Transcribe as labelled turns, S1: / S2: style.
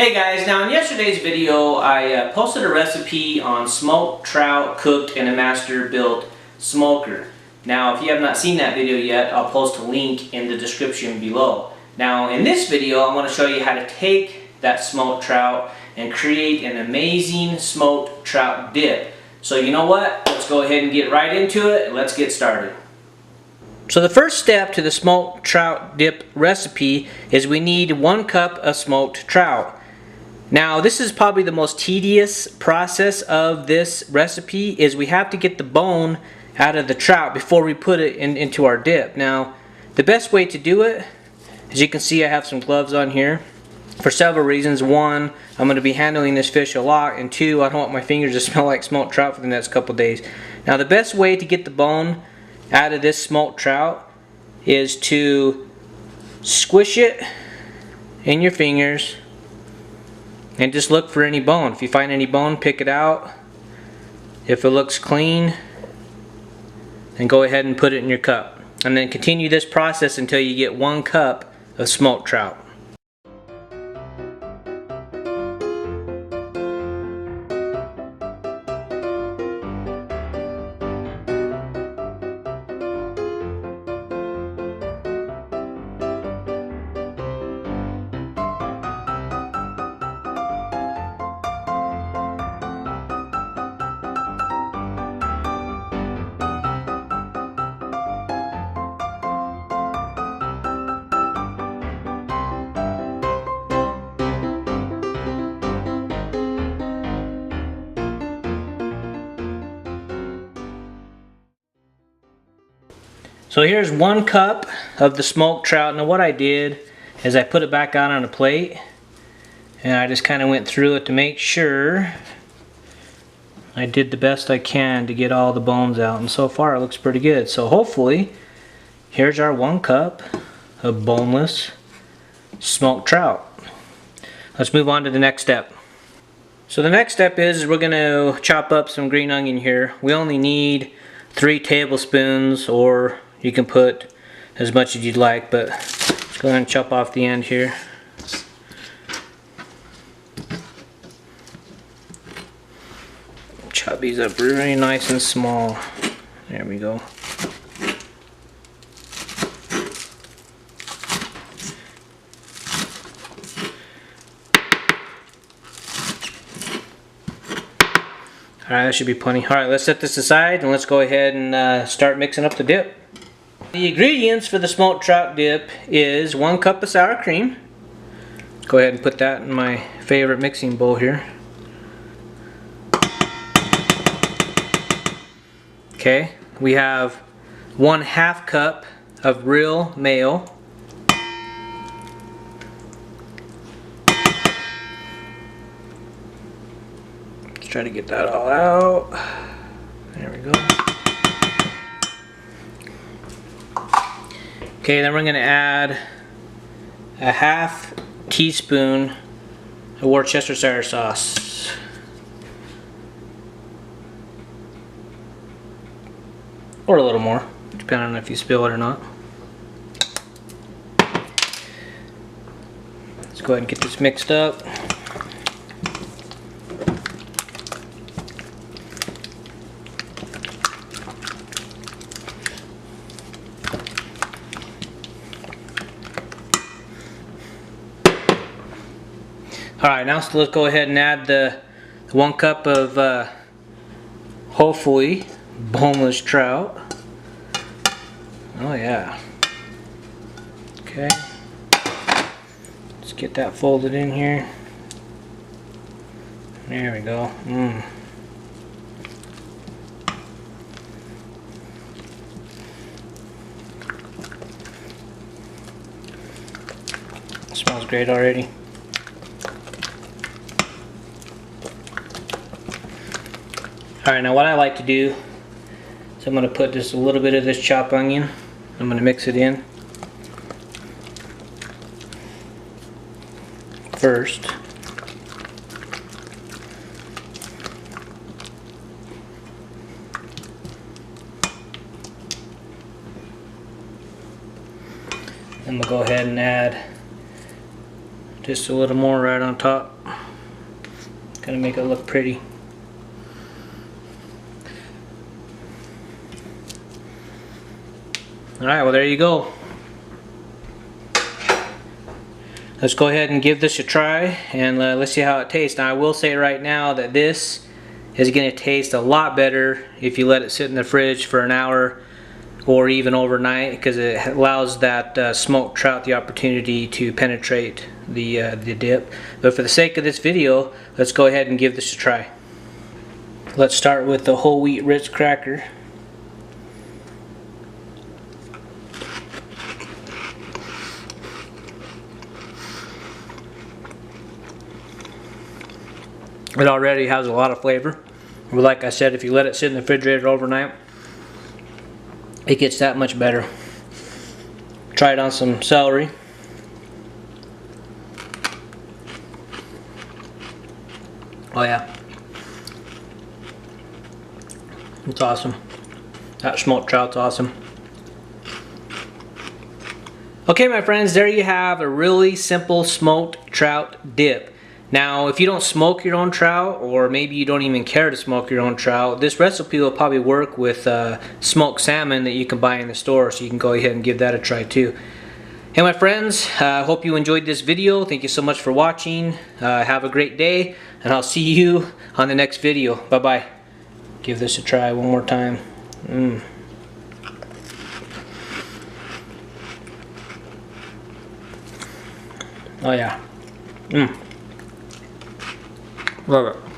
S1: Hey guys, now in yesterday's video I posted a recipe on smoked trout cooked in a master built smoker. Now if you have not seen that video yet, I'll post a link in the description below. Now in this video I want to show you how to take that smoked trout and create an amazing smoked trout dip. So you know what? Let's go ahead and get right into it and let's get started. So the first step to the smoked trout dip recipe is we need 1 cup of smoked trout. Now this is probably the most tedious process of this recipe, is we have to get the bone out of the trout before we put it into our dip. Now the best way to do it, as you can see I have some gloves on here for several reasons. 1, I'm going to be handling this fish a lot, and 2, I don't want my fingers to smell like smoked trout for the next couple days. Now the best way to get the bone out of this smoked trout is to squish it in your fingers and just look for any bone. If you find any bone, pick it out. If it looks clean, then go ahead and put it in your cup. And then continue this process until you get 1 cup of smoked trout. So here's 1 cup of the smoked trout. Now what I did is I put it back out on a plate and I just kind of went through it to make sure I did the best I can to get all the bones out, and so far it looks pretty good. So hopefully here's our 1 cup of boneless smoked trout. Let's move on to the next step. So the next step is we're going to chop up some green onion here. We only need 3 tablespoons, or you can put as much as you'd like, but let's go ahead and chop off the end here. Chop these up really nice and small. There we go. Alright, that should be plenty. Alright, let's set this aside and let's go ahead and start mixing up the dip. The ingredients for the smoked trout dip is 1 cup of sour cream. Go ahead and put that in my favorite mixing bowl here. Okay, we have 1/2 cup of real mayo. Let's try to get that all out. There we go. Okay, then we're going to add a 1/2 teaspoon of Worcestershire sauce. Or a little more, depending on if you spill it or not. Let's go ahead and get this mixed up. Alright, now let's go ahead and add the 1 cup of hopefully boneless trout. Oh yeah. Okay. Let's get that folded in here. There we go. Smells great already. Alright, now what I like to do is I'm going to put just a little bit of this chopped onion. I'm going to mix it in first. Then we'll go ahead and add Just a little more right on top. Gonna make it look pretty. Alright, well there you go. Let's go ahead and give this a try and let's see how it tastes. Now I will say right now that this is going to taste a lot better if you let it sit in the fridge for an hour or even overnight, because it allows that smoked trout the opportunity to penetrate the dip. But for the sake of this video, let's go ahead and give this a try. Let's start with the whole wheat Ritz cracker. It already has a lot of flavor. But like I said, if you let it sit in the refrigerator overnight, it gets that much better. Try it on some celery. Oh yeah. It's awesome. That smoked trout's awesome. Okay my friends, there you have a really simple smoked trout dip. Now, if you don't smoke your own trout, or maybe you don't even care to smoke your own trout, this recipe will probably work with smoked salmon that you can buy in the store, so you can go ahead and give that a try too. Hey my friends, I hope you enjoyed this video. Thank you so much for watching. Have a great day, and I'll see you on the next video. Bye bye. Give this a try one more time. Oh yeah. Love it.